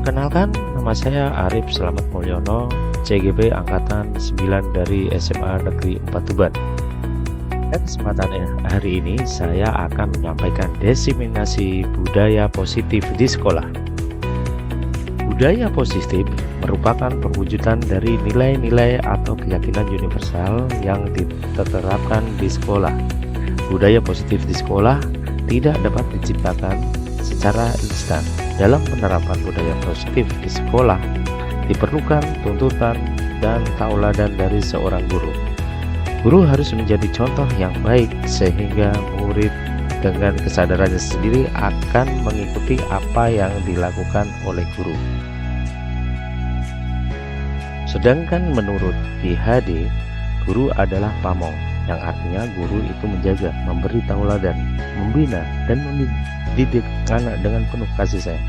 Perkenalkan, nama saya Arif Slamet Mulyono, CGP Angkatan 9 dari SMA Negeri 4 Tuban. Pada kesempatan hari ini saya akan menyampaikan diseminasi budaya positif di sekolah. Budaya positif merupakan perwujudan dari nilai-nilai atau keyakinan universal yang diterapkan di sekolah. Budaya positif di sekolah tidak dapat diciptakan secara instan. Dalam penerapan budaya positif di sekolah diperlukan tuntutan dan tauladan dari seorang guru. Guru harus menjadi contoh yang baik sehingga murid dengan kesadarannya sendiri akan mengikuti apa yang dilakukan oleh guru. Sedangkan menurut PhD, guru adalah pamong, yang artinya guru itu menjaga, memberi tauladan, membina, dan mendidik anak dengan penuh kasih sayang.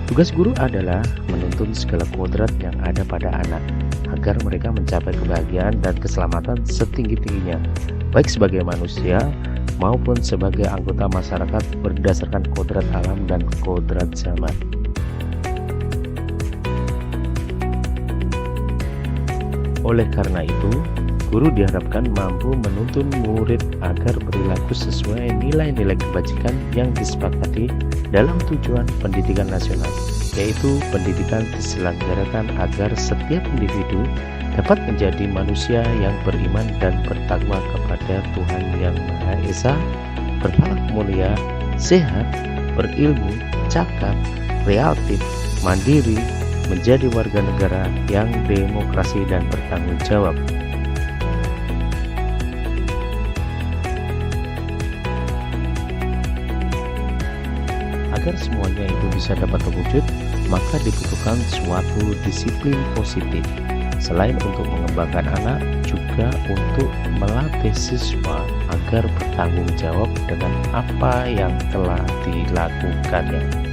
Tugas guru adalah menuntun segala kodrat yang ada pada anak agar mereka mencapai kebahagiaan dan keselamatan setinggi-tingginya, baik sebagai manusia maupun sebagai anggota masyarakat berdasarkan kodrat alam dan kodrat zaman. Oleh karena itu, guru diharapkan mampu menuntun murid agar perilaku sesuai nilai-nilai kebajikan yang disepakati dalam tujuan pendidikan nasional, yaitu pendidikan diselenggarakan agar setiap individu dapat menjadi manusia yang beriman dan bertakwa kepada Tuhan Yang Maha Esa, berakhlak mulia, sehat, berilmu, cakap, kreatif, mandiri, menjadi warga negara yang demokrasi dan bertanggung jawab. Agar semuanya itu bisa dapat terwujud, maka dibutuhkan suatu disiplin positif. Selain untuk mengembangkan anak, juga untuk melatih siswa agar bertanggung jawab dengan apa yang telah dilakukannya.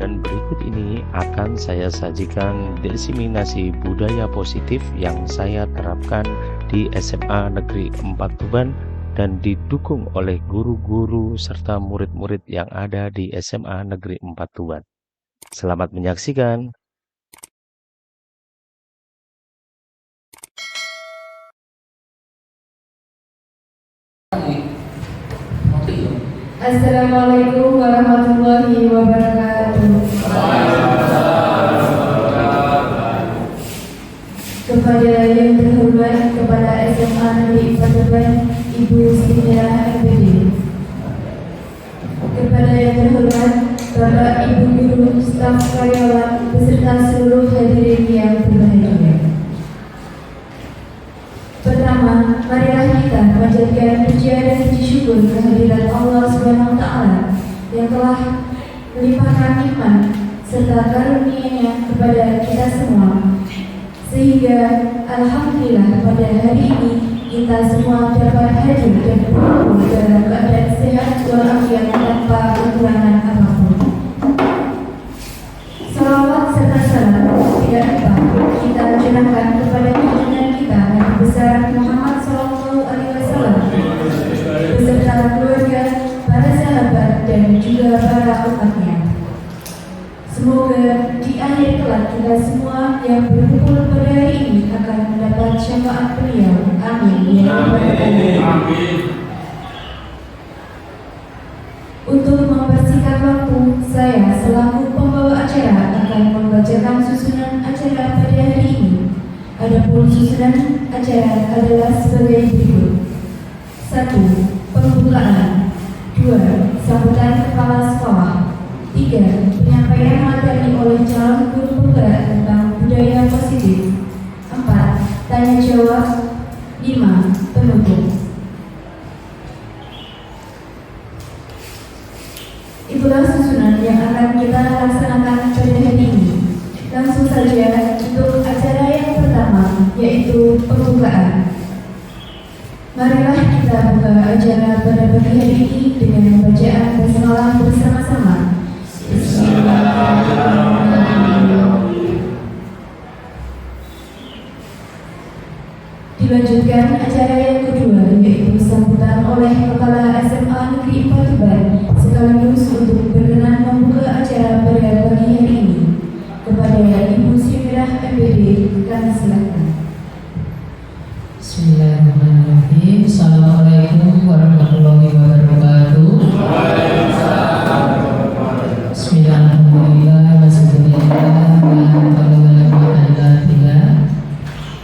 Dan berikut ini akan saya sajikan diseminasi budaya positif yang saya terapkan di SMA Negeri 4 Tuban dan didukung oleh guru-guru serta murid-murid yang ada di SMA Negeri 4 Tuban. Selamat menyaksikan. Assalamualaikum warahmatullahi wabarakatuh. Kepada yang terhormat kepada SMA Negeri 4 Tuban, Ibu Siti MPD. Kepada yang terhormat Bapak Ibu guru, staf karyawan beserta seluruh hadirin yang berbahagia. Pertama, marilah kita panjatkan pujian dan puji syukur kehadirat Allah Subhanahu wa Ta'ala yang telah melimpahkan nikmat serta karunia-Nya kepada kita semua, sehingga alhamdulillah pada hari ini kita semua dapat hadir dan berkumpul dalam keadaan sehat walafiat tanpa kekurangan apapun. Salawat serta salam tidak lupa kita curahkan kepada junjungan kita Nabi besar Muhammad SAW beserta keluarga, para sahabat dan juga para umatnya. Semoga di akhir kelak kita semua yang berkumpul pada hari ini akan mendapat syafaat beliau. Amin. Ya Rabbal Alamin. Untuk mempersingkat waktu, saya selaku pembawa acara akan membacakan susunan acara pada hari ini. Adapun susunan acara adalah sebagai berikut: 1. Pembukaan. 2. Sambutan kepala sekolah. 3. Penyampaian materi oleh calon guru penggerak tentang budaya positif. 4. Tanya jawab. 5. Penutup. Itulah susunan yang akan kita laksanakan pada hari ini. Langsung saja untuk acara yang pertama, yaitu pembukaan. Marilah kita buka acara pada pagi hari ini dengan bacaan basmalah bersama-sama. Bismillahirrahmanirrahim. Dilanjutkan acara yang kedua, yaitu sambutan oleh Kepala SMA Negeri 4 Tuban, sekaligus untuk berkenan membuka acara pada pagi hari ini. Kepada Ibu Sri Mirah MPD, kami silakan. Bismillahirrahmanirrahim. Assalamualaikum warahmatullahi wabarakatuh. Bismillahirrahmanirrahim.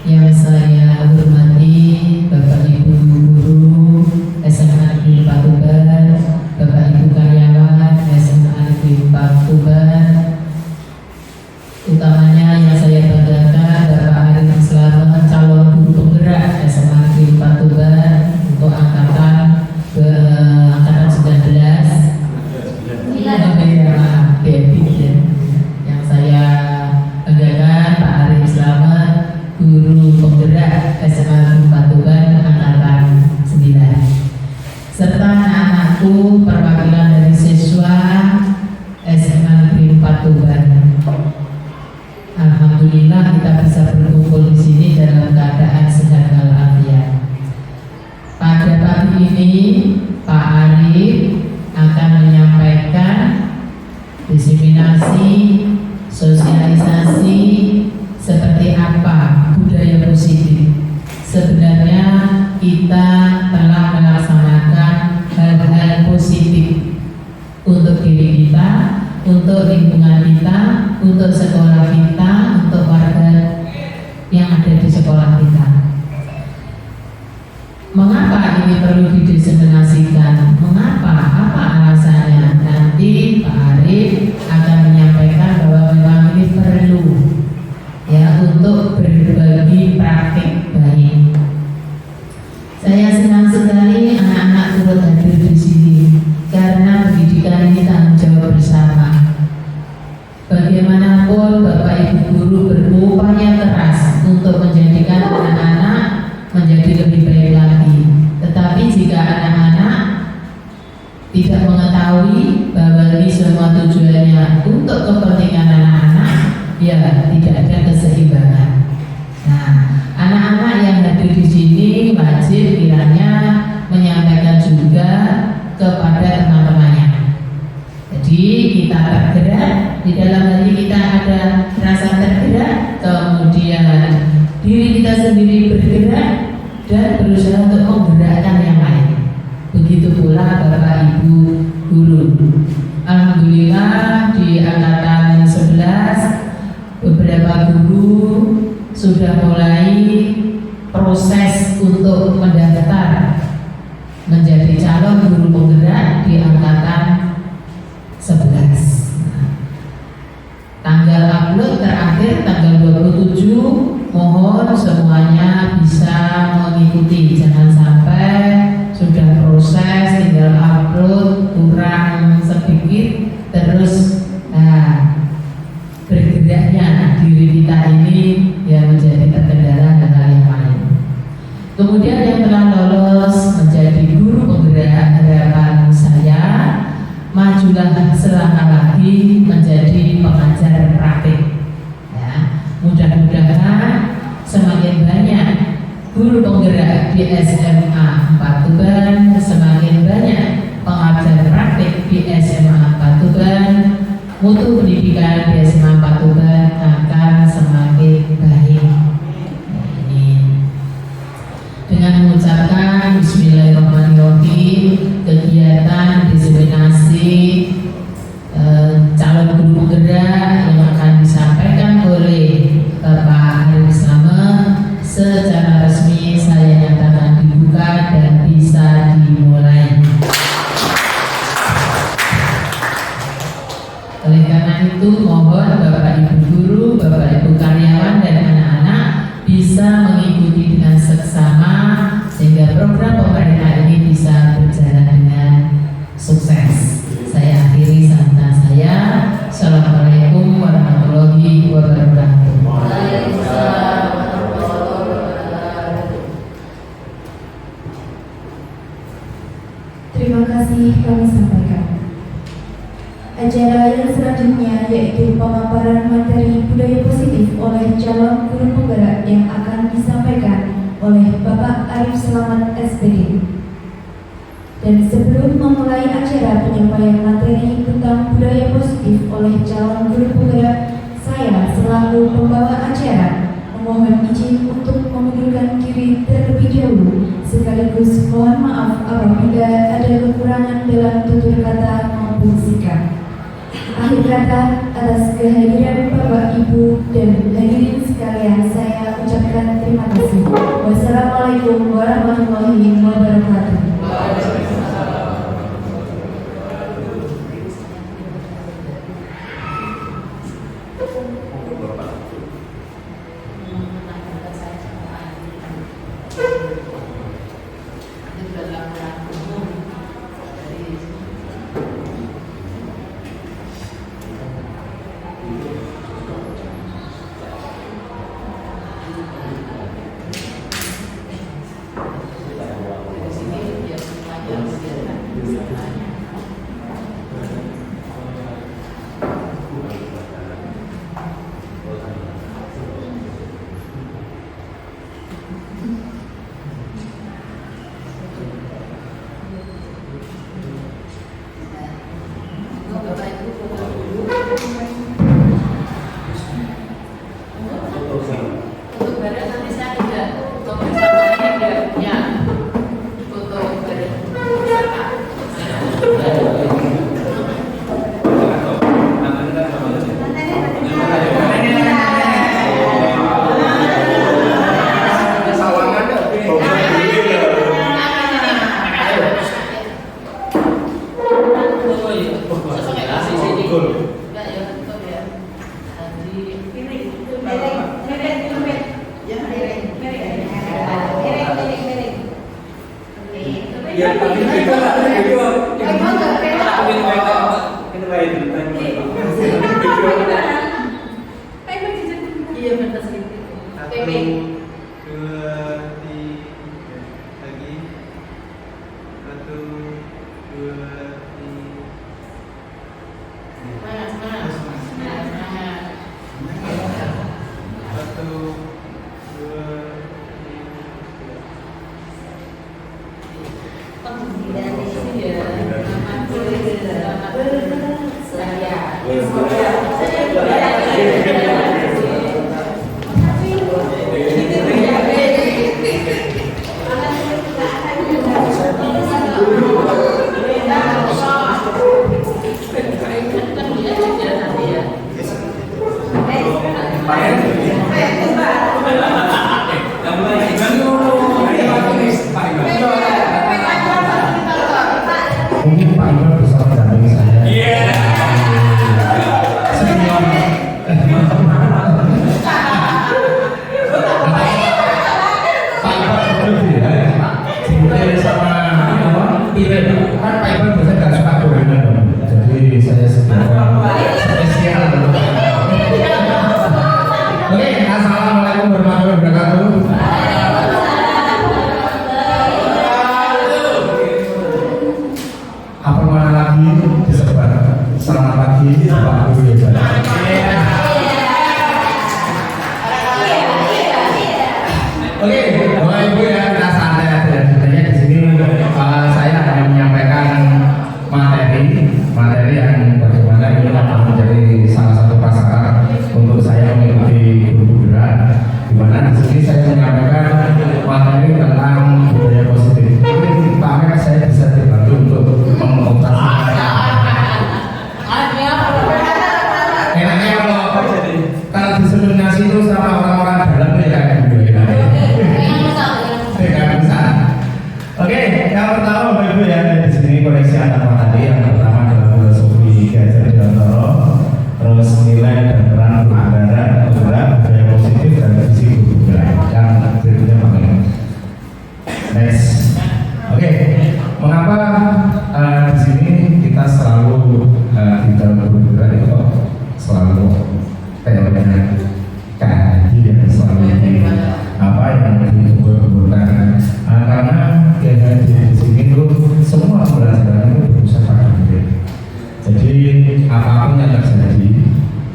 Yang saya hormati Bapak Ibu guru SMA Negeri 4 Tuban, Bapak Ibu karyawan SMA Negeri 4 Tuban, utamanya yang saya banggakan Bapak Arif Slamet, calon guru penggerak SMA Negeri 4 Tuban untuk angkatan 19. Yang saya banggakan Pak Arif Slamet, guru penggerak SMA 4 Tuban angkatan 9, serta anak-anakku perwakilan dari siswa SMA Negeri 4 Tuban. Alhamdulillah kita bisa berkumpul di sini dalam keadaan sehat walafiat. Pada pagi ini Pak Arif akan menyampaikan diseminasi, sosialisasi seperti apa budaya positif. Sebenarnya kita telah melaksanakan hal-hal positif untuk diri kita, untuk lingkungan kita, untuk sekolah kita, untuk warga yang ada di sekolah kita. Mengapa ini perlu didiseminasikan? Mengapa? Apa alasannya? Nanti Pak Arif akan menyampaikan bahwa memang ini perlu ya untuk berbagi praktik baik. Saya senang sekali anak-anak turut hadir di sini karena pendidikan ini tanggung jawab bersama. Bagaimanapun Bapak Ibu guru berupaya keras untuk menjadikan anak-anak menjadi lebih baik lagi. Tetapi jika anak-anak tidak mengetahui bahwa ini semua tujuannya untuk kepentingan anak-anak, ya tidak ada keseimbangan. Nah, anak-anak yang hadir di sini wajib kiranya menyampaikan juga kepada teman-temannya. Jadi kita tergerak, di dalam hati kita ada rasa tergerak, kemudian diri kita sendiri bergerak dan berusaha untuk menggerakkan yang lain. Begitu pula Bapak Ibu guru. Alhamdulillah di angkatan 11 beberapa guru sudah mulai proses untuk mendaftar menjadi calon guru penggerak di angkatan 11. Tanggal upload terakhir tanggal 27. Mohon semuanya bisa mengikuti, jangan sampai sudah proses tinggal upload kurang sedikit terus bergeraknya diri kita ini ya menjadi terkendala dengan yang lain. Kemudian yang telah lolos menjadi guru penggerak, harapan saya majulah selangkah lagi menjadi pengajar praktik. Ya, mudah-mudahan semakin banyak guru penggerak di SMA 4 Tuban, semakin banyak pengajar praktik di SMA 4 Tuban, mutu pendidikan di SMA 4 Tuban akan semakin baik. Dengan mengucapkan Bismillahirrahmanirrahim, kegiatan diseminasi calon guru penggerak yang akan disampaikan oleh Bapak Arif Slamet secara resmi saya nyatakan dibuka dan bisa dimulai. Oleh karena itu mohon Bapak Ibu guru, Bapak Ibu karyawan dan anak-anak bisa mengikuti dengan seksama sehingga program pemerintah ini bisa berjalan dengan sukses. Saya akhiri sambutan saya. Assalamualaikum warahmatullahi wabarakatuh. Terima kasih kami sampaikan. Acara yang selanjutnya yaitu pemaparan materi budaya positif oleh calon guru penggerak yang akan disampaikan oleh penyampaian materi tentang budaya positif oleh calon guru penggerak, saya selaku pembawa acara memohon izin untuk mengundurkan diri terlebih dahulu, sekaligus mohon maaf apabila ada kekurangan dalam tutur kata maupun sikap. Akhir kata, atas kehadiran Bapak, Ibu, dan hadirin sekalian, saya ucapkan terima kasih. Wassalamualaikum warahmatullahi wabarakatuh. Mungkin Pak Iwan bisa mendampingi saya. Senior. Pak Iwan lebih ya. Sebenarnya sama Iren. Kan Pak Iwan biasanya nggak suka gorengan. Jadi saya spesial. Oke, assalamualaikum warahmatullahi wabarakatuh. Apa mana lagi disebar? Selamat pagi, Bapak Guru ya. Oke, Bapak Ibu ya, kita santai aja. Sebenarnya di sini saya hanya menyampaikan materi yang bagaimana ini akan menjadi salah satu prasyarat untuk saya mengikuti guru gerak. Di mana di sini saya menyampaikan materi tentang budaya positif. Ini pamer saya bisa dibantu untuk enaknya kalau diseminasi itu sama orang-orang dalam ya kayak gitu ya. Tidak bisa. Oke, yang pertama Bapak Ibu ya, di sini koleksi anak materi. Yang pertama adalah filosofi Gajar Dantoro, terus nilai dan peran negara, budaya positif dan visi budaya. Yang berikutnya pakai next. Oke, mengapa di sini kita selalu di dalam budaya itu selalu teorinya kaji yang selalu apa yang dibutuhkan karena yang di sini itu semua pelajaran itu berusaha pada murid. Jadi apapun yang terjadi,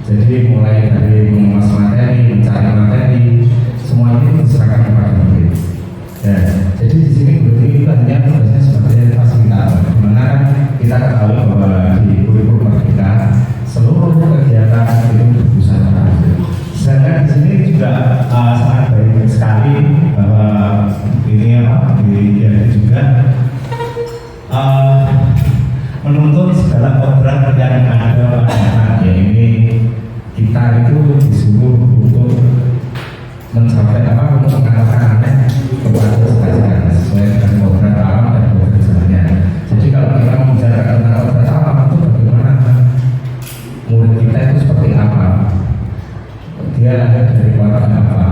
jadi mulai dari mengemas materi, mencari materi, semua ini diserahkan kepada murid. Ya, jadi di sini guru itu hanya tugasnya sebagai fasilitator, dimana kita ketahui bahwa sangat baik sekali bahwa ini diajari juga menuntut segala kodrat yang ada pada ya ini kita itu disuruh untuk mencapai untuk mengalahkan aneh kepada saja sesuai dengan kodrat alam dan kodrat sebenarnya. Jadi kalau kita membicarakan tentang kodrat alam itu bagaimana murid kita itu seperti apa, dia lahir dari keluarga apa,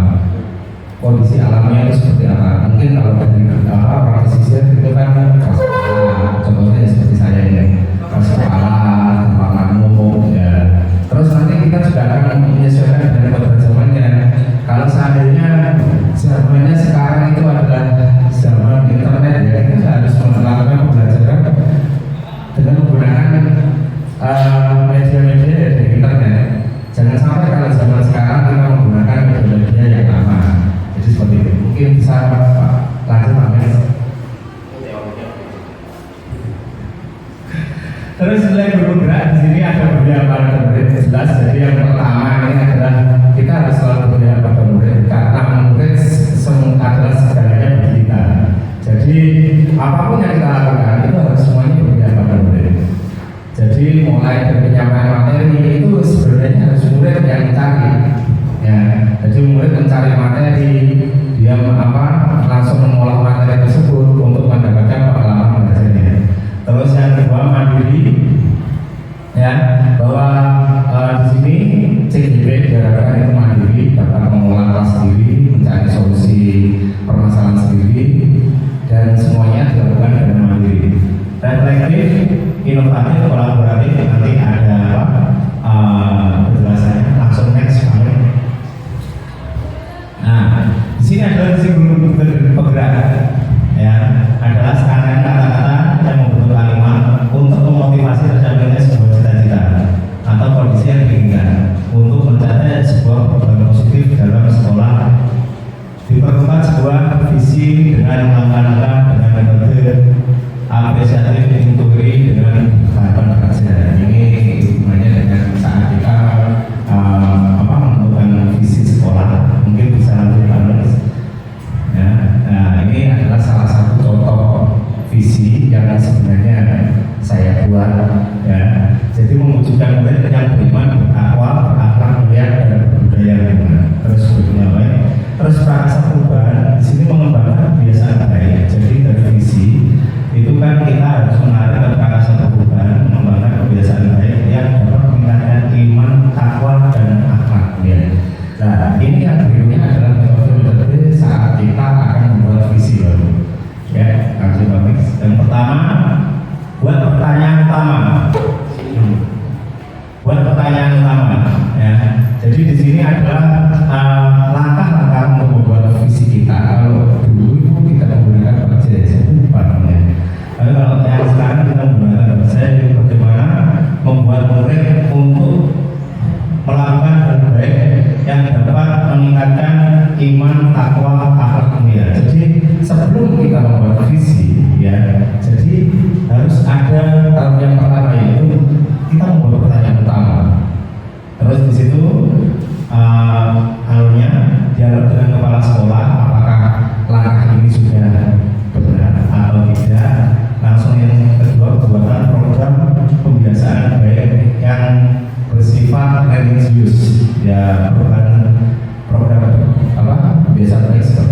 kondisi alamnya itu seperti apa. Mungkin kalau dari orang pesisir itu kan keras kepala, contohnya seperti saya ini keras kepala, tanpa ngamuk ya. Terus nanti kita juga akan menyesuaikan dengan kodrat zamannya. Kalau seandainya zamannya sekarang itu adalah zaman internet ya, kita harus melakukan pembelajaran dengan menggunakan media-media dari internet. Jangan sampai kalau zaman sekarang kita menggunakan media-media yang lama. Jadi seperti itu. Mungkin bisa lanjut Pak Mes. Terus nilai bergerak di sini ada beberapa murid jelas. Jadi yang pertama ini adalah kita harus selalu berpihak pada murid karena murid adalah segalanya bagi kita. Jadi apapun yang kita lakukan itu harus semuanya berpihak pada murid. Jadi mulai dari penyampaian materi itu sebenarnya harus murid yang mencari. Ya, jadi murid mencari materi, dia langsung mengolah materi tersebut untuk mendapatkan pengalaman belajarnya. Terus yang kedua mandiri, ya bahwa di sini CGP diharapkan itu mandiri, dapat mengolah kelas sendiri, mencari solusi permasalahan sendiri, dan semuanya dilakukan dengan mandiri. Reflektif, inovatif, kolaboratif, nanti ada penjelasannya. Langsung next kami. Nah, di sini adalah sisi bergerak, ya adalah serangkaian kata-kata yang membentuk kalimat untuk memotivasi tercapainya sebuah cita-cita atau kondisi yang diinginkan untuk mencapai sebuah perubahan positif dalam sekolah. Diperlukan sebuah visi dengan langkah-langkah dengan metode apresiatif intuisi dengan tahapan kerja. Ini hubungannya dengan saat kita menentukan visi sekolah. Mungkin bisa nanti Pak. Ya, nah ini adalah salah satu contoh visi yang sebenarnya saya buat. Ya, jadi mewujudkan murid yang beriman, bertakwa, berakhlak mulia dan berbudaya lingkungan. Terus berdunia baik. Terus prakasa perubahan di sini mengembangkan kebiasaan baik. Jadi dari visi itu kan kita harus menarik ke prakasa perubahan, mengembangkan kebiasaan baik yang dapat meningkatkan iman, takwa dan akhlak mulia. Nah, ini yang berikutnya adalah metode saat kita akan membuat visi baru. Ya, kasih Pak Mix. Yang pertama, buat pertanyaan utama. Ya. Jadi di sini adalah langkah-langkah untuk membuat visi kita. Kalau dulu itu kita menggunakan budget, itu namanya. Tapi kalau yang sekarang kita menggunakan budget, itu bagaimana membuat murid untuk melakukan hal baik yang dapat meningkatkan iman, takwa, akhlak mulia. Jadi sebelum kita membuat visi, ya, jadi harus ada tahap yang pertama yaitu kita membuat pertanyaan utama. Terus di situ halnya dialog dengan kepala sekolah, apakah langkah ini sudah benar atau tidak. Langsung yang kedua, buatan program pembiasaan baik yang bersifat religius, ya bukan program biasa baik seperti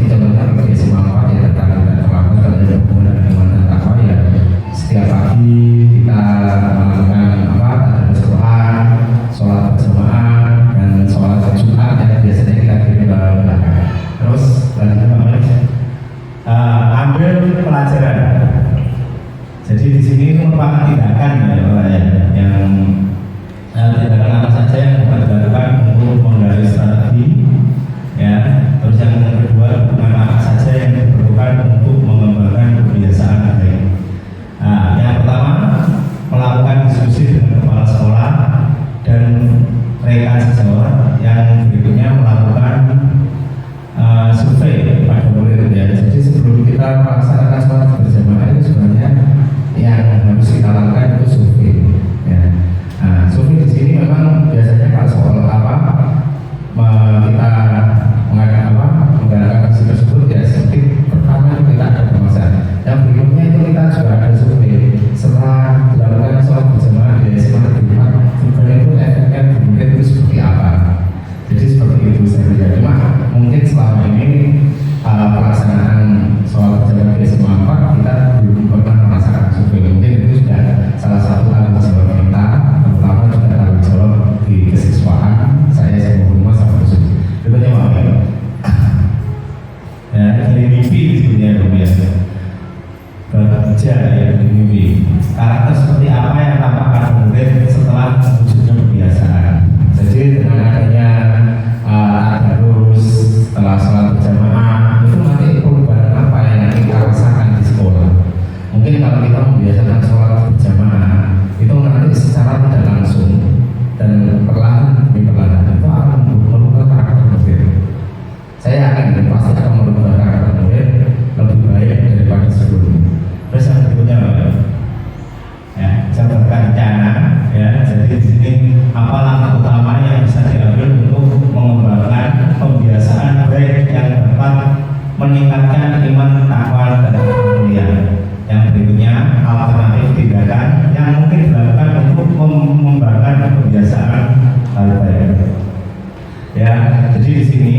jadi di sini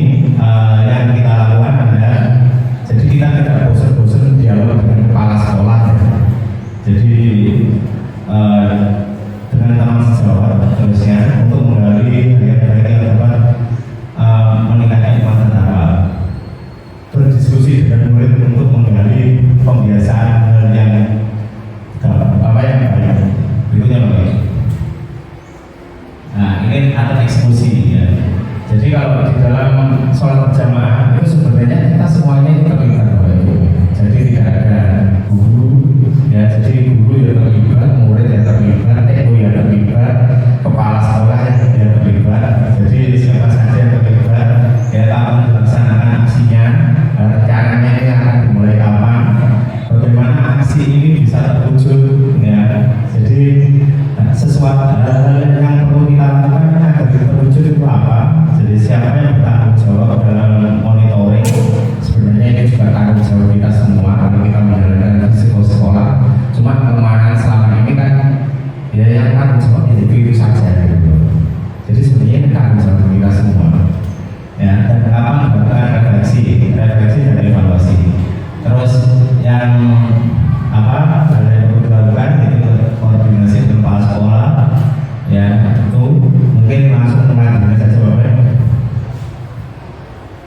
yang kita lakukan adalah, jadi kita tidak bosan-bosan dialog dengan kepala sekolah ya. Jadi dengan teman sejawat terusnya untuk menggali baik-baik yang dapat meningkatkan iman tentara, berdiskusi dengan murid untuk menggali pembiasaan hal yang baik. Berikutnya baik. Nah ini ada eksekusi ya. Jadi kalau di dalam sholat berjamaah itu sebenarnya kita semuanya itu terlibat Bapak Ibu. Jadi tidak ada guru ya, jadi guru ya terlibat, murid ya terlibat, TO ya terlibat, kepala sekolah ya terlibat. Jadi siapa saja yang terlibat ya akan dilaksanakan aksinya, rencananya ini akan dimulai kapan, bagaimana aksi ini bisa terwujud ya. Jadi sesuatu hal yang perlu kita lakukan agar terwujud itu apa? Jadi siapa yang bertanggung jawab dalam monitoring? Sebenarnya ini juga tanggung jawab kita semua kalau kita menjalankan risiko sekolah. Cuma kelemahan selama ini kan ya yang tanggung jawab itu saja gitu. Jadi sebenarnya ini tanggung jawab kita semua. Ya, dan kapan dilakukan refleksi dan evaluasi. Terus yang apa? Hal yang perlu dilakukan itu koordinasi dengan kepala sekolah. Ya, itu mungkin langsung mengajukan saja Bapak.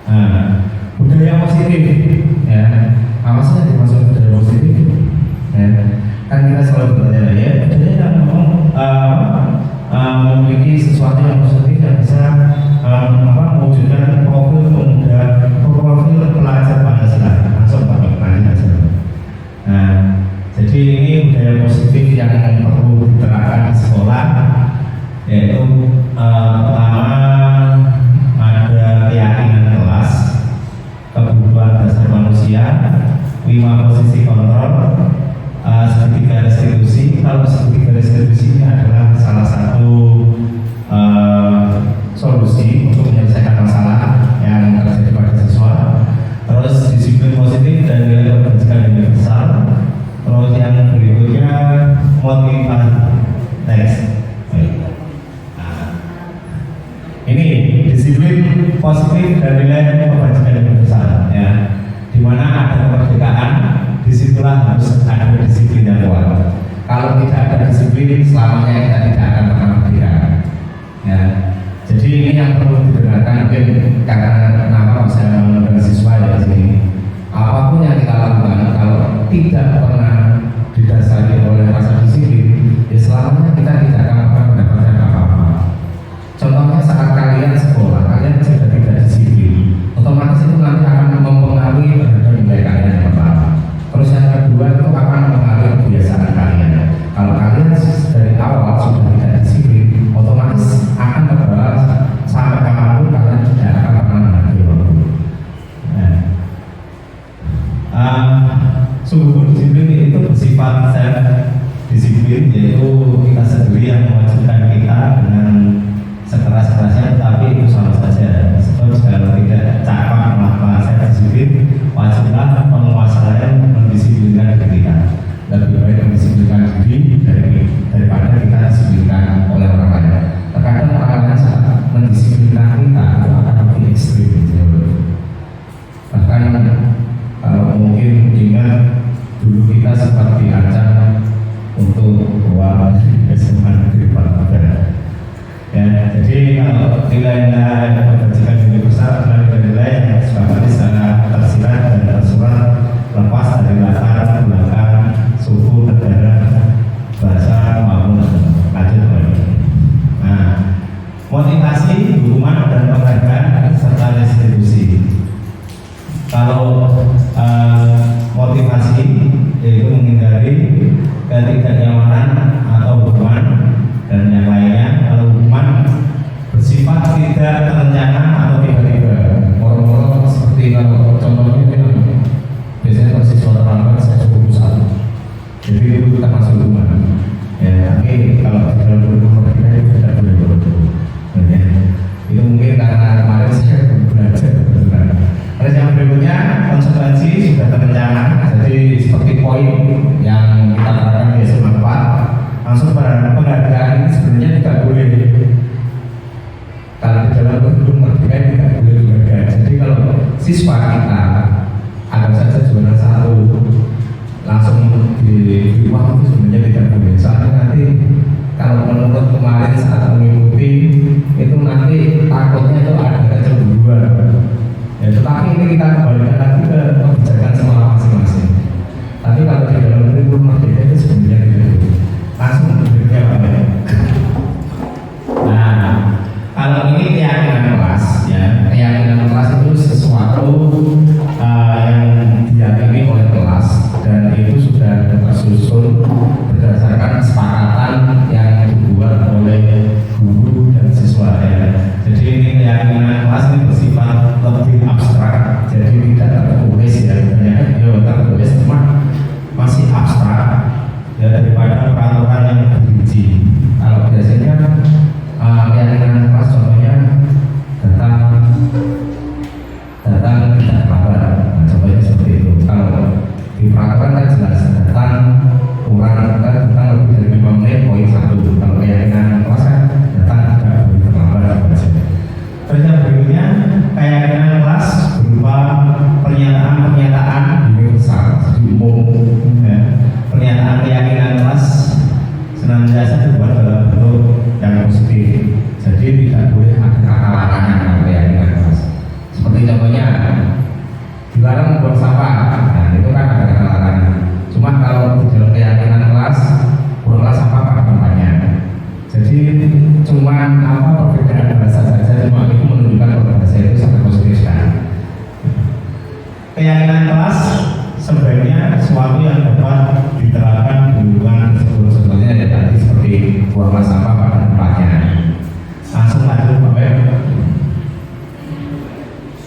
Nah, budaya positif, ya, apa sih yang dimaksud budaya positif? Ya, kan kita selalu bertanya ya, budaya yang memiliki sesuatu yang positif yang bisa mewujudkan profil pemuda, profil pelajar Pancasila, langsung pakai Pancasila. Nah, jadi ini budaya positif yang perlu diterapkan di sekolah, yaitu pertama ada keyakinan kelas, kebutuhan dasar manusia, 5 posisi kontrol, segitiga restitusi. Kalau segitiga restitusi ini adalah salah satu solusi untuk menyelesaikan masalah yang terjadi pada siswa. Terus disiplin positif dan nilai kebajikan universal. Terus yang berikutnya motivasi. Next. Ini disiplin positif dan nilai kebajikan universal ya. Di mana ada kemerdekaan, disitulah harus ada disiplin yang kuat. Kalau tidak ada disiplin, selamanya kita tidak akan pernah merdeka. Ya. Jadi ini yang perlu didengarkan mungkin karena kenapa saya mengundang siswa ya di sini. Apapun yang kita lakukan kalau tidak pernah didasari oleh rasa disiplin, ya selamanya kita tidak akan pernah mendapatkan apa-apa. Contohnya saat kalian sekolah, kalian sudah tidak disiplin, otomatis itu nanti akan mempengaruhi terhadap nilai kalian yang pertama. Terus yang kedua itu akan mempengaruhi kebiasaan kalian. Kalau kalian dari awal sudah tidak disiplin, otomatis akan terbawa sampai kapanpun kalian tidak akan pernah menghargai waktu. Sungguh disiplin itu bersifat self disiplin, yaitu kita sendiri yang mewajibkan kita dengan sekeras-kerasnya, tetapi itu sama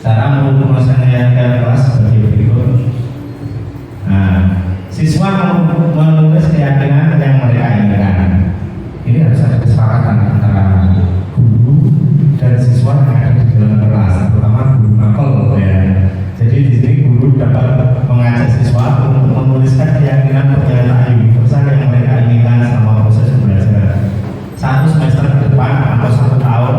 Cara menyelesaikan kelas sebagai berikut. Nah, siswa menulis keyakinan yang mereka inginkan. Ini harus ada kesepakatan antara guru dan siswa yang ada di dalam kelas, terutama guru mapel ya. Jadi di sini guru dapat mengajak siswa untuk menuliskan keyakinan pernyataan universal yang mereka inginkan selama proses belajar. 1 semester ke depan atau 1 tahun,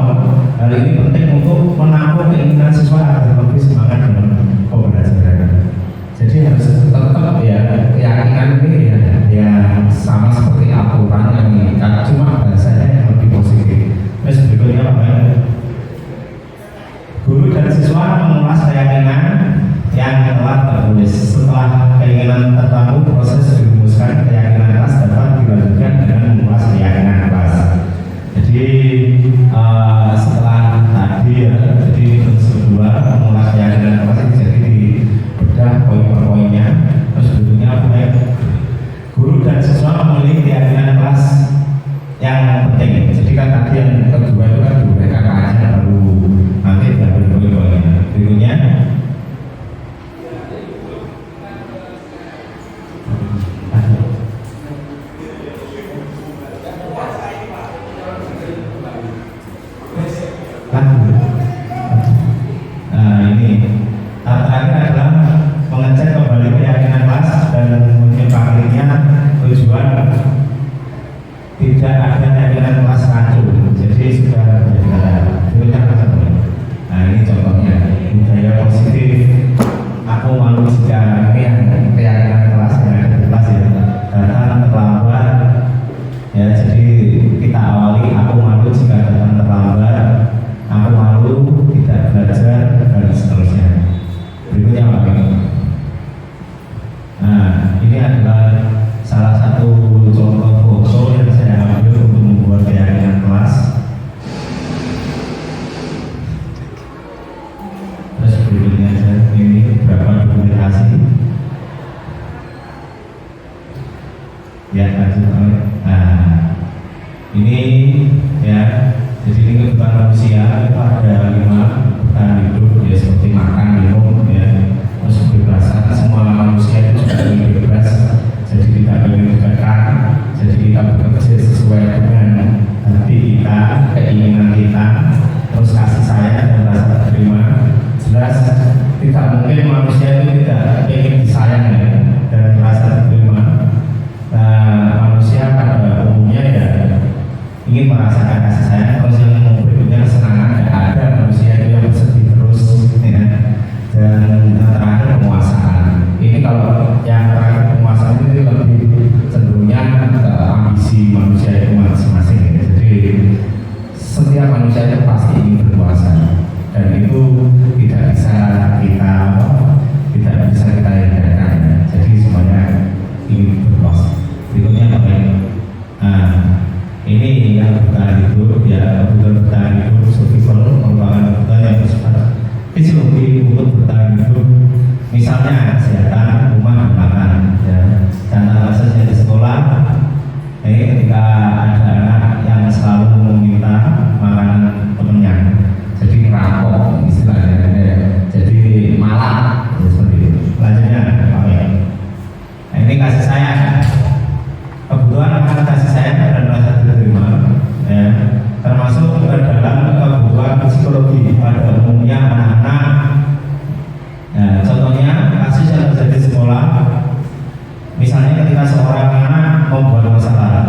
hal ini penting untuk menampung keinginan siswa agar lebih semangat dalam pembelajaran. Jadi harus tetap ya keyakinan ini ya sama seperti aturan yang mengikat, cuma bahasanya yang lebih positif. Terus berikutnya apa ya? Guru dan siswa mengulas keyakinan yang telah tertulis. Setelah keinginan tertentu, proses dirumuskan keyakinan kelas dapat dilanjutkan dengan mengulas keyakinan kelas. Jadi setelah tadi ya, jadi unsur 2 mengulas keyakinan kelas ini jadi dibedah poin per poinnya. Terus berikutnya apa ya? Guru dan siswa memilih keyakinan kelas yang penting. Jadi kan tadi yang kedua itu kan diuraikan aja baru nanti diambil poin-poinnya. Berikutnya ini tahap terakhir adalah mengecek kembali keyakinan kelas dan menyepakatinya tujuan tidak ada keyakinan kelas rancu. Jadi sudah menjadi nah ini contohnya budaya positif. Aku malu jika ini yang keyakinan kelas yang ada di kelas ya datang terlambat ya. Jadi kita awali aku malu jika datang terlambat, aku malu tidak belajar dan seterusnya. Berikutnya apa ini? Nah ini adalah salah satu contoh foto yang saya ambil untuk membuat keyakinan kelas. Terus berikutnya ini beberapa dokumentasi ya tadi. Nah ini ya, jadi ini kebutuhan manusia itu ada 5 kebutuhan hidup ya, seperti makan, minum ya, terus kebebasan. Semua manusia itu juga ingin bebas, jadi tidak ingin ditekan, jadi kita bekerja sesuai dengan hati kita, keinginan kita, terus kasih sayang dan rasa terima. Jelas tidak mungkin manusia itu tidak ingin disayang ya, dan rasa terima. Nah, manusia pada umumnya ya ingin merasakan kasih sayang. Terus yang berikutnya kesenangan, ada manusia itu yang bersedih terus ya. Dan yang terakhir penguasaan. Ini kalau yang terakhir penguasaan itu lebih cenderungnya ke ambisi manusia itu masing-masing ya. Jadi setiap manusia itu pasti ingin berkuasa, dan itu tidak bisa kita hindarkan ya. Jadi semuanya ingin berkuasa. Berikutnya apa ini? Nah, ini yang bertahan hidup ya, kebutuhan bertahan hidup survival merupakan kebutuhan yang bersifat fisiologi untuk bertahan hidup. Misalnya kesehatan, rumah, dan makan ya. Contoh kasusnya di sekolah, ini ketika ada anak yang selalu meminta makanan temennya, jadi ngerampok istilahnya ya. Jadi malah ya, seperti itu. Selanjutnya apa ya? Nah, ini kasih sayang. Kebutuhan akan kasih sayang dan rasa diterima ya, termasuk dalam kebutuhan psikologi pada umumnya anak-anak ya. Contohnya kasus yang terjadi di sekolah, misalnya ketika seorang anak membuat masalah,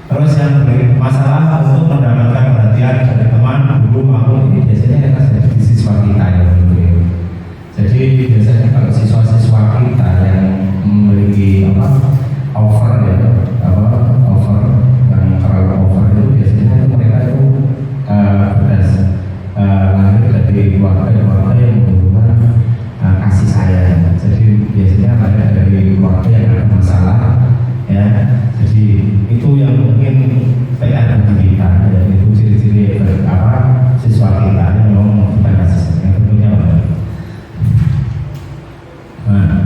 terus yang beri masalah untuk mendapatkan perhatian dari teman, guru, maupun ini biasanya yang terjadi di siswa kita ya. Jadi biasanya kalau siswa-siswa kita yang memiliki over ya, over yang terlalu over itu biasanya mereka itu lahir dari keluarga yang membutuhkan kasih sayang. Jadi biasanya lahir dari keluarga yang ada masalah ya. Jadi itu yang mungkin PR bagi kita ya, itu ciri-ciri siswa kita yang membutuhkan kasih sayang. Yang tentunya nah,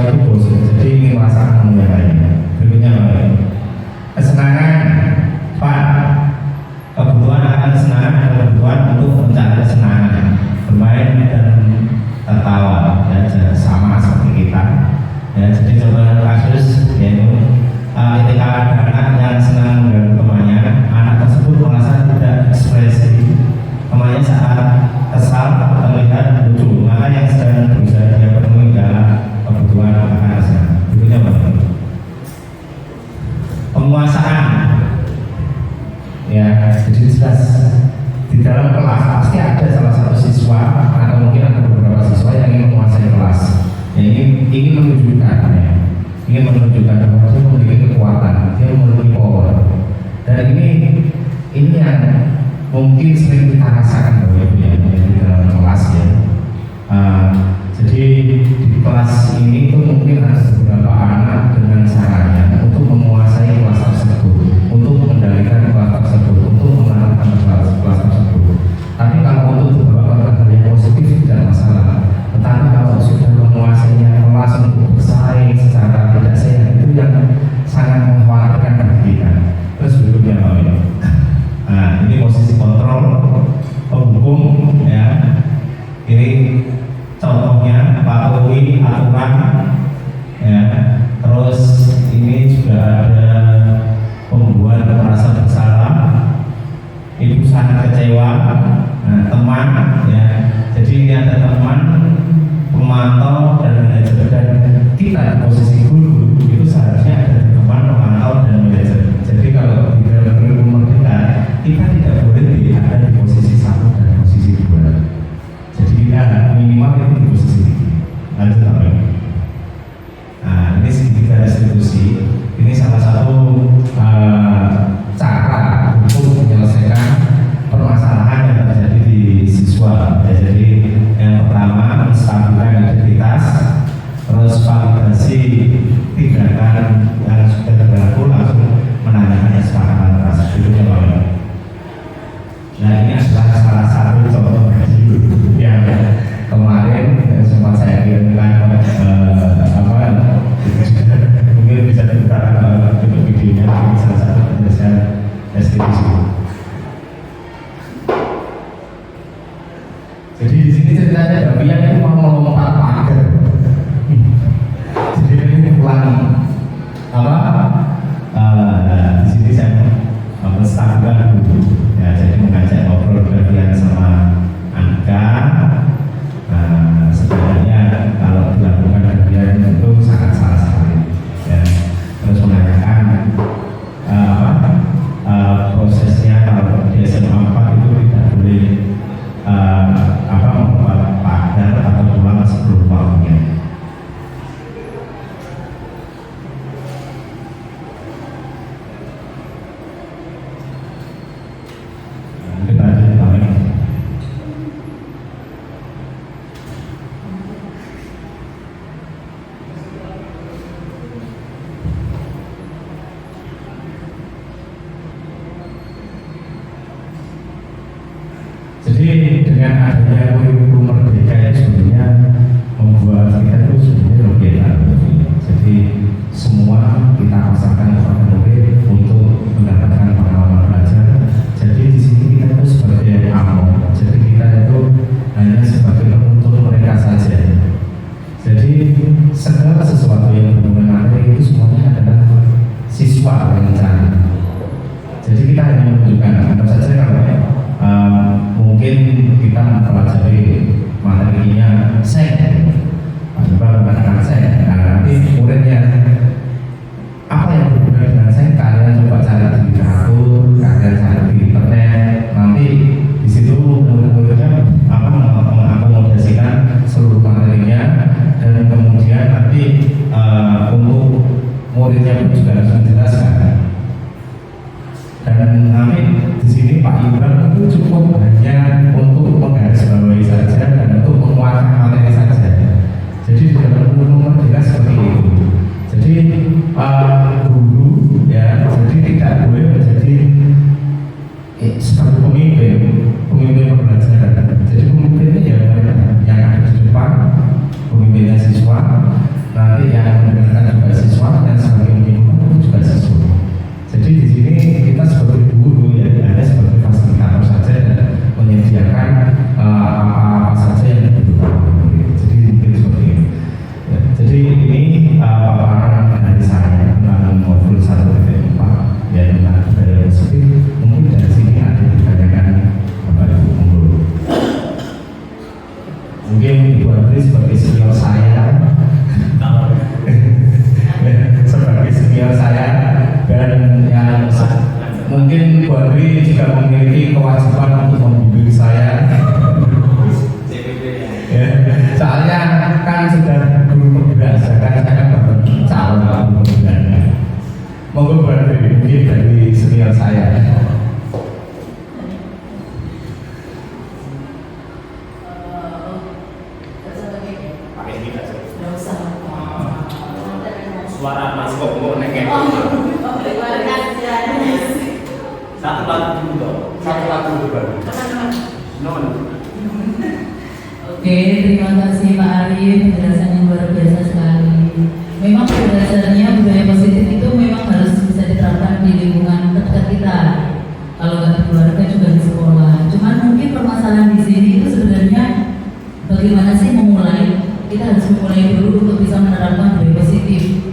itu bosan, jadi ingin merasakan yang lainnya. Berikutnya kesenangan, Pak. Kebutuhan akan kesenangan adalah kebutuhan untuk mencari kesenangan, bermain dan tertawa, ya, sama seperti kita. Ya, jadi contoh kasus yaitu ketika ada anak yang senang dengan temannya, anak tersebut merasa tidak ekspresi. Temannya saat kesal terlihat lucu, maka yang sedang berusaha dia penuhi adalah kebutuhan akan kesenangan. Berikutnya Pak. Penguasaan. Ya, jadi jelas di dalam kelas pasti ada salah satu siswa atau mungkin ada beberapa siswa yang ingin menguasai kelas, yang ingin menunjukkan, ya, ingin menunjukkan bahwa dia memiliki kekuatan, dia memiliki power. Dan ini yang mungkin sering kita rasakan bahwa ya, di dalam kelas ya. Jadi di kelas ini tuh mungkin ada beberapa anak dengan caranya untuk menguasai kelas tersebut, untuk mengendalikan kelas tersebut, untuk mengarahkan kelas tersebut. Tapi kalau untuk beberapa hal yang positif tidak masalah. Tetapi kalau sudah menguasainya kelas untuk bersaing secara tidak sehat, itu yang sangat mengkhawatirkan bagi kita. Terus berikutnya Pak Wino. Nah, ini posisi kontrol penghukum, ya. Ini contohnya patuhi aturan, ya. Terus ini juga ada pembuat merasa bersalah, ibu sangat kecewa, nah, teman, ya. Jadi ini ada teman, pemantau dan manajer, dan kita di posisi guru itu seharusnya ada teman, pemantau dan manajer. Jadi kalau di dalam ilmu merdeka kita tidak boleh ada di posisi 1 dan posisi 2. Jadi kita minimal itu di posisi 3. Lanjut apa? Nah, ini segitiga restitusi. Ini salah satu cara untuk menyelesaikan permasalahan yang terjadi di siswa. Ya, jadi yang pertama menstabilkan integritas, terus validasi tindakan yang sudah berlaku, langsung menanyakan kesepakatan atas itu Pak. Nah, ini adalah salah satu contoh yang kemarin sempat saya kirimkan mungkin bisa dibuka untuk videonya. Ini salah satu penyelesaian restitusi. Jadi di sini ceritanya Davian itu mau melompat pagar. Jadi ini ulangi apa? Di sini saya menstabilkan dulu. Ya, jadi mengajak ngobrol Davian sama Anka. Sebenarnya kalau dilakukan Davian itu sangat salah sekali. Ya. Terus menanyakan prosesnya kalau di SMA 4 itu tidak boleh membuat pagar atau pulang sebelum waktunya. Kita lanjut. Jadi dengan adanya kurikulum merdeka itu sebenarnya membuat kita itu sebenarnya lebih enak. Jadi semua kita rasakan kepada murid untuk mendapatkan pengalaman belajar. Jadi di sini kita itu sebagai among. Jadi kita itu hanya sebagai penuntut mereka saja. Jadi segala sesuatu yang berhubungan materi itu semuanya adalah siswa yang mencari. Jadi kita hanya menunjukkan, anggap saja kalau mungkin kita mempelajari materinya sek, coba menggunakan sek. Nah, nanti muridnya apa yang berhubungan dengan sek, kalian coba cari di literatur, kalian cari di internet. Nanti di situ murid-muridnya mengakomodasikan seluruh materinya, dan kemudian nanti untuk muridnya pun juga harus menjelaskan. Dan nanti di sini Pak Ibrahim itu cukup hanya untuk menggarisbawahi saja dan untuk menguatkan materi saja. Jadi di dalam kurikulum merdeka seperti itu. Jadi guru ya, jadi tidak boleh menjadi sebagai pemimpin pembelajaran. Jadi pemimpinnya ya yang ada di depan, pemimpinnya siswa. Nanti yang suara Mas Koko nengeng. Satu lagu dulu. Non. Oke, terima kasih Pak Arif, penjelasan yang luar biasa sekali. Memang pada dasarnya budaya positif itu memang harus bisa diterapkan di lingkungan terdekat kita. Kalau nggak di keluarga juga di sekolah. Cuman mungkin permasalahan di sini itu sebenarnya bagaimana sih memulai? Kita harus memulai dulu untuk bisa menerapkan budaya positif.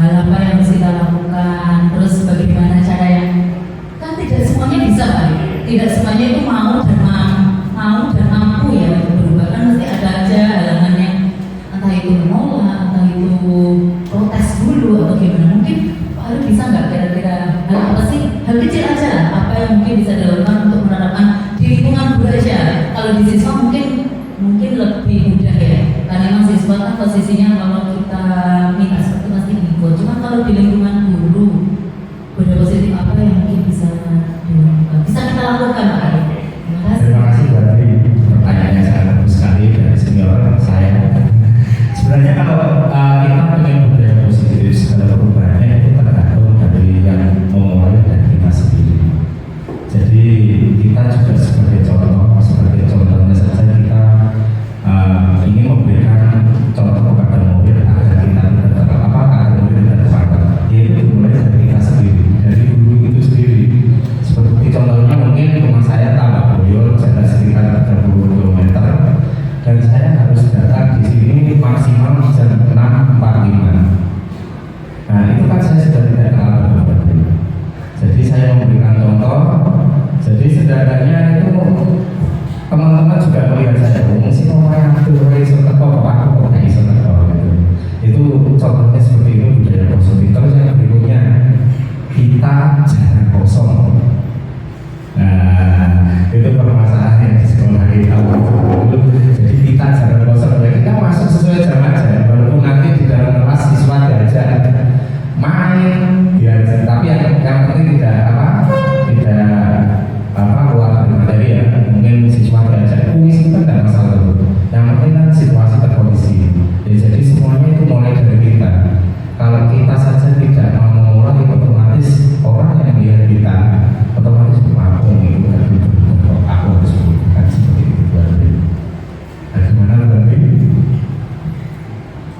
Hal apa yang harus kita lakukan? Terus bagaimana cara yang kan tidak semuanya bisa Pak. Tidak semuanya itu mau dan mampu ya untuk berubah, kan mesti ada aja halangan yang entah itu menolak, entah itu protes dulu atau gimana. Mungkin Pak Arif bisa nggak kira-kira hal apa sih, hal kecil aja lah, apa yang mungkin bisa dilakukan untuk menerapkan di lingkungan guru aja. Kalau di siswa mungkin lebih mudah ya, karena memang siswa kan posisinya kalau kita minta seperti pasti ikut. Cuma kalau di lingkungan guru, budaya positif apa yang mungkin bisa dilakukan, bisa kita lakukan Pak Arif? Terima kasih Bu Adri, pertanyaannya sangat bagus sekali dari senior saya. Sebenarnya kalau kita pengen budaya positif, segala perubahannya itu tergantung dari yang memulai dari kita sendiri. Jadi kita juga sebagai contohnya saja kita ingin memberikan contoh kepada murid agar kita agar murid tidak terpapar. Yaitu dimulai dari kita sendiri, dari guru itu sendiri. Seperti contohnya mungkin rumah saya Tambak Boyo jarak sekitar 30 km dan saya harus datang di sini maksimal jam 6.45. Nah itu kan saya sudah tidak kalah berbeda. Jadi saya memberikan contoh. Jadi sederhananya itu teman-teman juga melihat saya mesti mau yang iso teko aku kok nggak iso teko gitu. Itu contohnya seperti itu budaya positif. Terus yang berikutnya kita jangan kosong. Nah, itu permasalahan yang di sekolah kita dulu. Jadi kita jangan kosong. Ya kita masuk sesuai jam aja. Walaupun nanti di dalam kelas siswa diajak main, diajak. Tapi yang penting tidak keluar dari materi ya. Mungkin siswa diajak kuis itu kan tidak masalah dulu. Yang penting kan situasi terkondisi. Ya, jadi semuanya itu mulai dari kita. Kalau kita saja tidak mau memulai, otomatis orang yang melihat kita otomatis mampu itu aku harus bukan seperti itu berarti. Bagaimana berarti?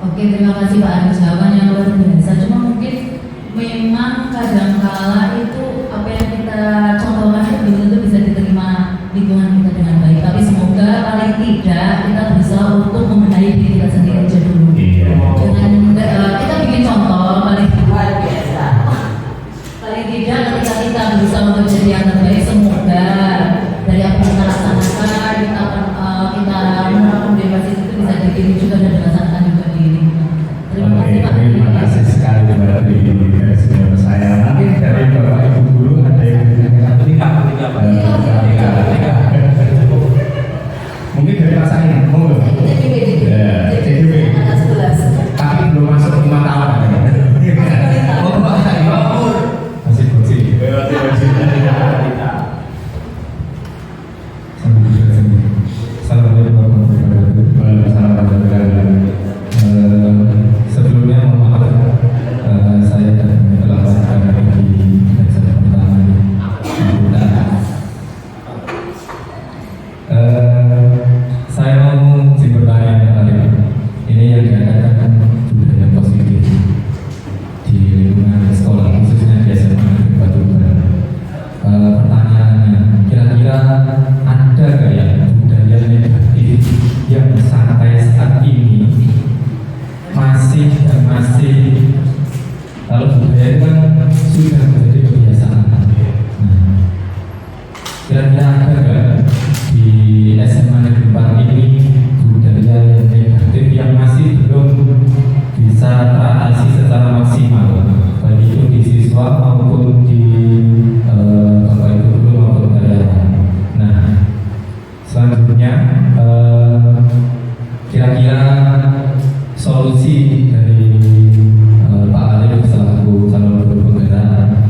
Oke, terima kasih Pak Arif, jawaban yang luar biasa. Cuma mungkin memang kadangkala itu apa yang kita contohkan itu belum tentu bisa diterima lingkungan kita dengan baik. Tapi semoga paling tidak kita bisa untuk membenahi diri kita sendiri aja dulu. Dengan kita bikin contoh paling luar biasa. Paling tidak ketika kita bisa untuk jadi yang terbaik, semoga dari apa yang kita laksanakan kita menerapkan bebas itu bisa dipilih juga dan dilaksanakan juga di lingkungan. Terima kasih sekali kepada dari senior saya. Nanti dari Bapak Ibu guru ada yang tiga. Mungkin dari masa ini, monggo. CDW. Tapi belum masuk 5 tahun. Masih bocil. Assalamualaikum warahmatullahi wabarakatuh. Sebelumnya mohon maaf saya telah melakukan di episode pertama saya mau bertanya ini yang dikatakan budaya positif di lingkungan sekolah khususnya di SMA Negeri Batu Bara. Pertanyaannya, kira-kira ada nggak ya budaya negatif yang sampai saat ini masih kalau budaya itu kan sudah menjadi kebiasaan. Kira-kira ada nggak di SMA Negeri 4 ini budaya yang negatif yang masih belum bisa teratasi secara maksimal, baik itu di siswa maupun di bapak ibu guru maupun karyawan. Nah, selanjutnya kira-kira solusi dari Pak Arif selaku calon guru penggerak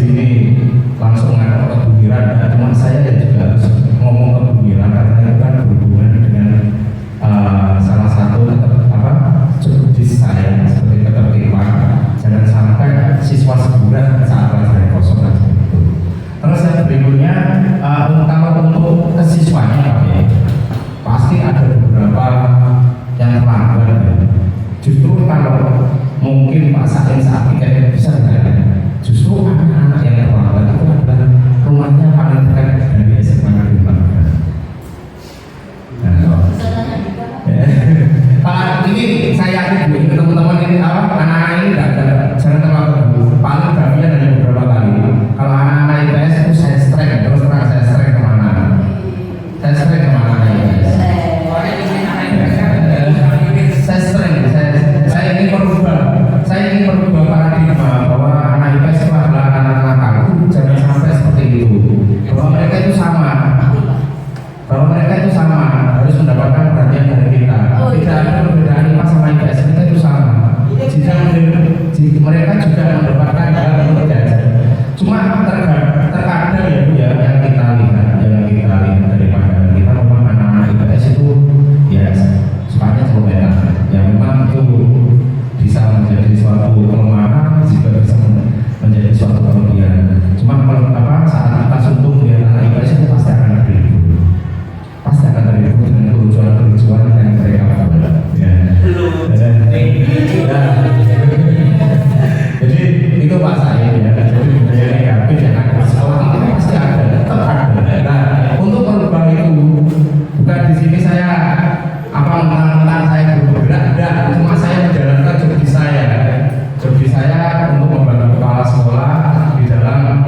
sini langsung ngajak kebumiran, nah, cuma saya ya juga harus ngomong kebumiran karena itu kan berhubungan dengan salah satu jurudis saya seperti ketertiban. Jangan sampai siswa sebulan saat pelajaran kosong dan itu. Terus yang berikutnya kalau untuk kesiswanya pasti ada beberapa yang terlambat ya. Justru kalau mungkin Pak Sain saat kita bisa justru anak-anak yang terlambat itu adalah rumahnya paling dekat dari SMA Negeri 14. Pak ini saya yakin Bu, teman-teman ini anak-anak ini jangan terlambat Bu. Paling bagian hanya beberapa kali. Kalau anak-anak IPS itu saya strike, terus terang saya strike kemana? Saya strike kemana IPS? Saya ingin merubah paradigma bahwa anak IPS itu adalah anak nakal. Itu jangan sampai seperti itu. Bahwa mereka itu sama, harus mendapatkan perhatian dari kita. Tidak ada perbedaan IPA sama IPS, kita itu sama. Jika mereka juga mendapatkan hal untuk belajar. Cuma terkadang ya Bu ya, yang kita lihat dari pandangan kita memang anak-anak IPS itu ya sukanya cukup enak. Ya memang itu bisa menjadi suatu kelemahan, juga bisa menjadi suatu kelebihan. Cuma saat kita suntuk di anak IPS itu pasti akan terhibur dengan kelucuan-kelucuan yang mereka buat. Ya. Jadi itu Pak saya ya. Jadi budaya negatif yang ada di sekolah itu pasti ada, tetap ada. Nah, untuk merubah itu bukan di sini saya mentang-mentang saya bergerak, enggak. Cuma saya menjalankan jogi saya untuk membantu kepala sekolah di dalam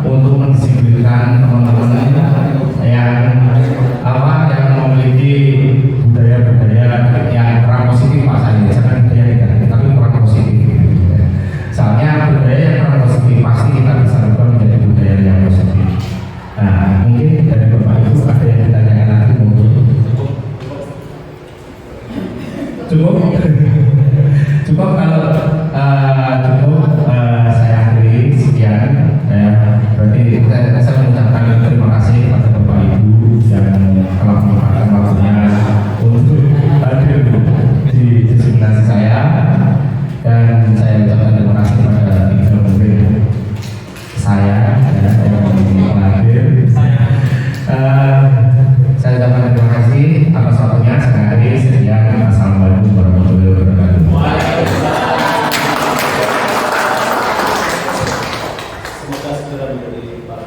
untuk mendisiplinkan teman-teman yang memiliki budaya-budaya yang kurang positif Pak saya, jangan budaya negatif tapi kurang positif. Soalnya budaya yang kurang positif pasti kita bisa rubah menjadi budaya yang positif. Nah, mungkin dari Bapak Ibu ada yang ditanyakan lagi mungkin. Cukup kalau saya akhiri sekian. Berarti saya mengucapkan terima kasih kepada Bapak Ibu yang telah menyempatkan waktunya untuk hadir di diseminasi saya, dan saya ucapkan terima kasih kepada tiga murid saya yang hadir. Saya ucapkan terima kasih atas waktunya. Sekali sekian. Assalamualaikum warahmatullahi wabarakatuh. Semoga segera menjadi para